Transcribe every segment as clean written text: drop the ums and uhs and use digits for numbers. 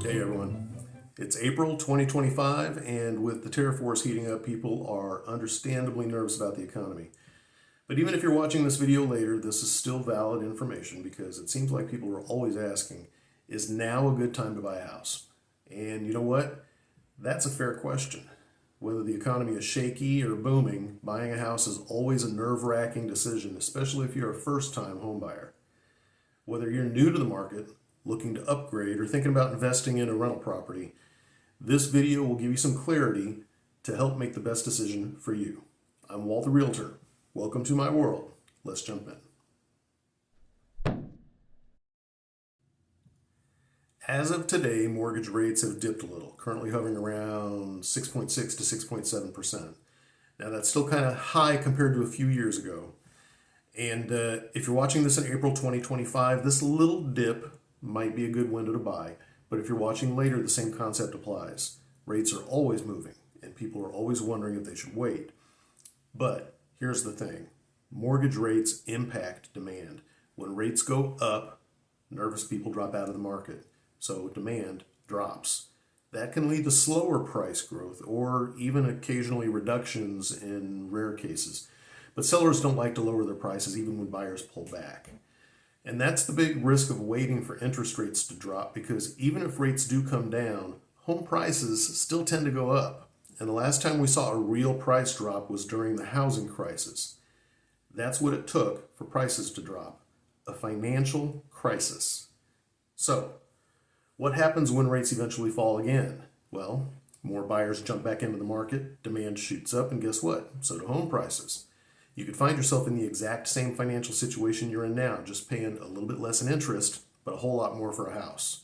Hey everyone, it's April 2025, and with the tariff wars heating up, people are understandably nervous about the economy. But even if you're watching this video later, this is still valid information because it seems like people are always asking, is now a good time to buy a house? And you know what? That's a fair question. Whether the economy is shaky or booming, buying a house is always a nerve-wracking decision, especially if you're a first-time home buyer. Whether you're new to the market, looking to upgrade, or thinking about investing in a rental property, this video will give you some clarity to help make the best decision for you. I'm Walt the Realtor. Welcome to my world. Let's jump in. As of today, mortgage rates have dipped a little, currently hovering around 6.6 to 6.7%. Now that's still kind of high compared to a few years ago. And if you're watching this in April 2025, this little dip might be a good window to buy. But if you're watching later, the same concept applies. Rates are always moving, and people are always wondering if they should wait. But here's the thing. Mortgage rates impact demand. When rates go up, nervous people drop out of the market, so demand drops. That can lead to slower price growth or even occasionally reductions in rare cases. But sellers don't like to lower their prices even when buyers pull back. And that's the big risk of waiting for interest rates to drop, because even if rates do come down, home prices still tend to go up. And the last time we saw a real price drop was during the housing crisis. That's what it took for prices to drop, a financial crisis. So, what happens when rates eventually fall again? Well, more buyers jump back into the market, demand shoots up, and guess what? So do home prices. You could find yourself in the exact same financial situation you're in now, just paying a little bit less in interest, but a whole lot more for a house.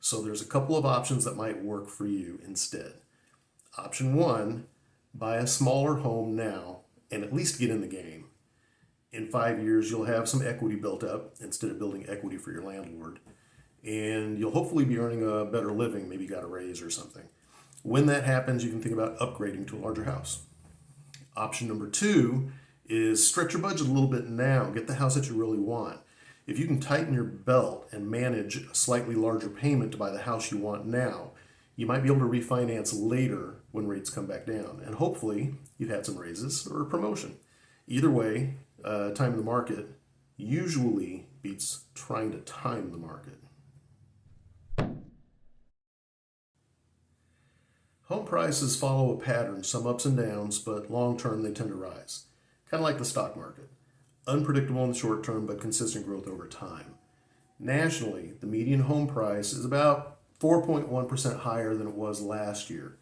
So there's a couple of options that might work for you instead. Option one, buy a smaller home now and at least get in the game. In 5 years, you'll have some equity built up instead of building equity for your landlord. And you'll hopefully be earning a better living, maybe got a raise or something. When that happens, you can think about upgrading to a larger house. Option number two is stretch your budget a little bit now. Get the house that you really want. If you can tighten your belt and manage a slightly larger payment to buy the house you want now, you might be able to refinance later when rates come back down. And hopefully you've had some raises or a promotion. Either way, time in the market usually beats trying to time the market. Home prices follow a pattern, some ups and downs, but long term they tend to rise. Kind of like the stock market. Unpredictable in the short term, but consistent growth over time. Nationally, the median home price is about 4.1% higher than it was last year.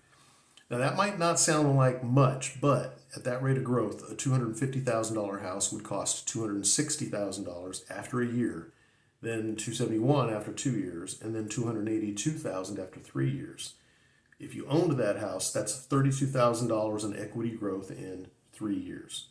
Now that might not sound like much, but at that rate of growth, a $250,000 house would cost $260,000 after a year, then $271,000 after 2 years, and then $282,000 after 3 years. If you owned that house, that's $32,000 in equity growth in 3 years.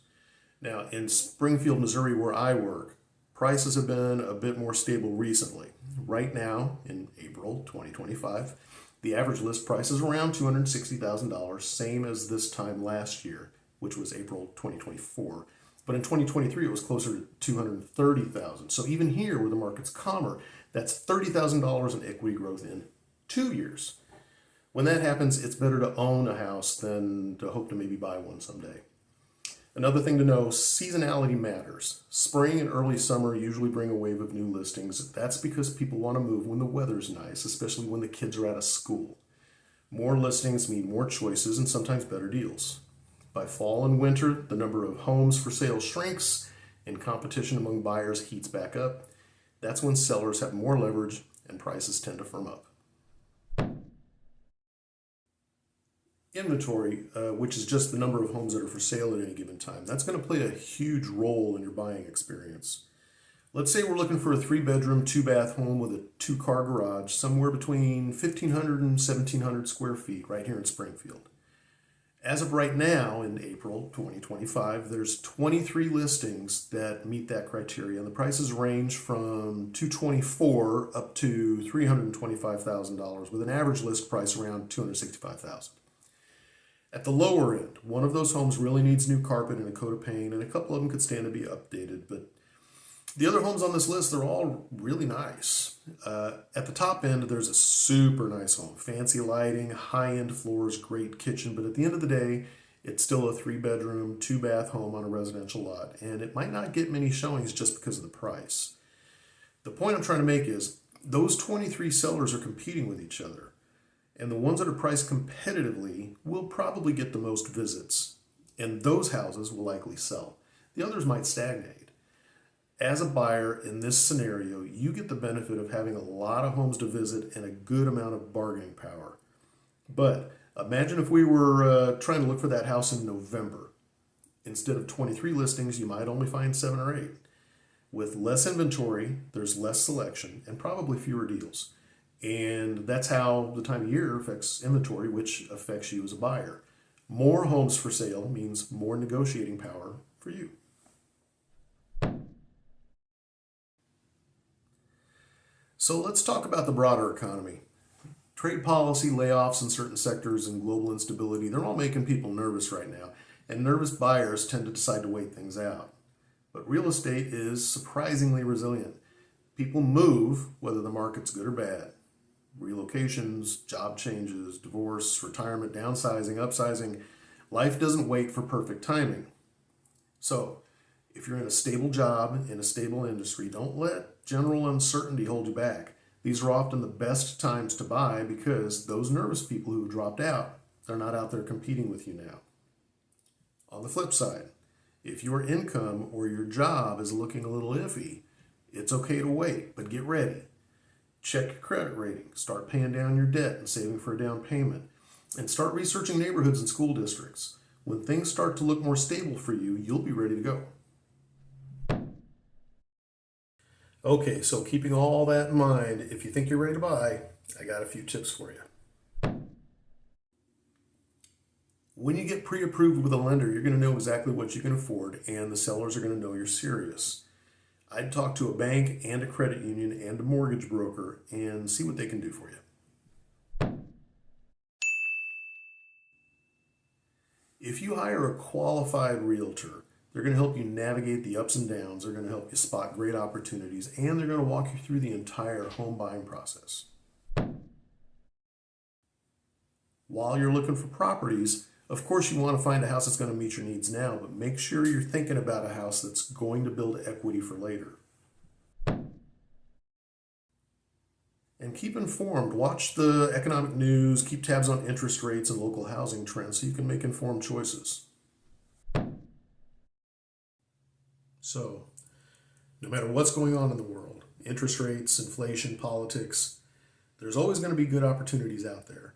Now, in Springfield, Missouri, where I work, prices have been a bit more stable recently. Right now, in April 2025, the average list price is around $260,000, same as this time last year, which was April 2024. But in 2023, it was closer to $230,000. So even here, where the market's calmer, that's $30,000 in equity growth in 2 years. When that happens, it's better to own a house than to hope to maybe buy one someday. Another thing to know, seasonality matters. Spring and early summer usually bring a wave of new listings. That's because people want to move when the weather's nice, especially when the kids are out of school. More listings mean more choices and sometimes better deals. By fall and winter, the number of homes for sale shrinks and competition among buyers heats back up. That's when sellers have more leverage and prices tend to firm up. Inventory, which is just the number of homes that are for sale at any given time, that's going to play a huge role in your buying experience. Let's say we're looking for a 3-bedroom, 2-bath home with a 2-car garage, somewhere between 1,500 and 1,700 square feet right here in Springfield. As of right now, in April 2025, there's 23 listings that meet that criteria, and the prices range from $224,000 up to $325,000, with an average list price around $265,000. At the lower end, one of those homes really needs new carpet and a coat of paint, and a couple of them could stand to be updated, but The other homes on this list, they're all really nice. At the top end, there's a super nice home. Fancy lighting, high-end floors, great kitchen, but at the end of the day, it's still a 3-bedroom, 2-bath home on a residential lot, and it might not get many showings just because of the price. The point I'm trying to make is those 23 sellers are competing with each other, and the ones that are priced competitively will probably get the most visits, and those houses will likely sell. The others might stagnate. As a buyer in this scenario, you get the benefit of having a lot of homes to visit and a good amount of bargaining power. But imagine if we were trying to look for that house in November. Instead of 23 listings, you might only find 7 or 8. With less inventory, there's less selection and probably fewer deals. And that's how the time of year affects inventory, which affects you as a buyer. More homes for sale means more negotiating power for you. So let's talk about the broader economy. Trade policy, layoffs in certain sectors, and global instability, they're all making people nervous right now. And nervous buyers tend to decide to wait things out. But real estate is surprisingly resilient. People move whether the market's good or bad. Relocations, job changes, divorce, retirement, downsizing, upsizing. Life doesn't wait for perfect timing. So, if you're in a stable job, in a stable industry, don't let general uncertainty hold you back. These are often the best times to buy because those nervous people who dropped out, they're not out there competing with you now. On the flip side, if your income or your job is looking a little iffy, it's okay to wait, but get ready. Check your credit rating, start paying down your debt and saving for a down payment, and start researching neighborhoods and school districts. When things start to look more stable for you, you'll be ready to go. Okay, so keeping all that in mind, if you think you're ready to buy, I got a few tips for you. When you get pre-approved with a lender, you're going to know exactly what you can afford, and the sellers are going to know you're serious. I'd talk to a bank and a credit union and a mortgage broker and see what they can do for you. If you hire a qualified realtor, they're going to help you navigate the ups and downs, they're going to help you spot great opportunities, and they're going to walk you through the entire home buying process. While you're looking for properties, of course you want to find a house that's going to meet your needs now, but make sure you're thinking about a house that's going to build equity for later. And keep informed. Watch the economic news, keep tabs on interest rates and local housing trends so you can make informed choices. So, no matter what's going on in the world, interest rates, inflation, politics, there's always going to be good opportunities out there,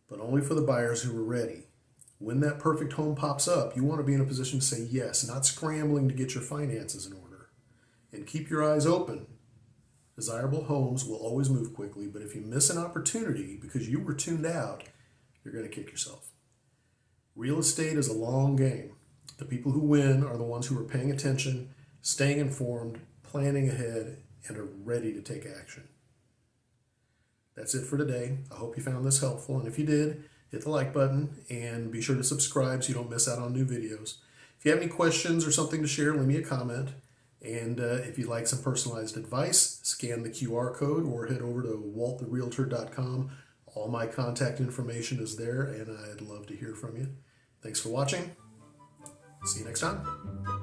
but only for the buyers who are ready. When that perfect home pops up, you want to be in a position to say yes, not scrambling to get your finances in order. And keep your eyes open. Desirable homes will always move quickly, but if you miss an opportunity because you were tuned out, you're going to kick yourself. Real estate is a long game. The people who win are the ones who are paying attention, staying informed, planning ahead, and are ready to take action. That's it for today. I hope you found this helpful, and if you did, hit the like button and be sure to subscribe so you don't miss out on new videos. If you have any questions or something to share, leave me a comment. And if you'd like some personalized advice, scan the QR code or head over to walttherealtor.com. All my contact information is there, and I'd love to hear from you. Thanks for watching. See you next time.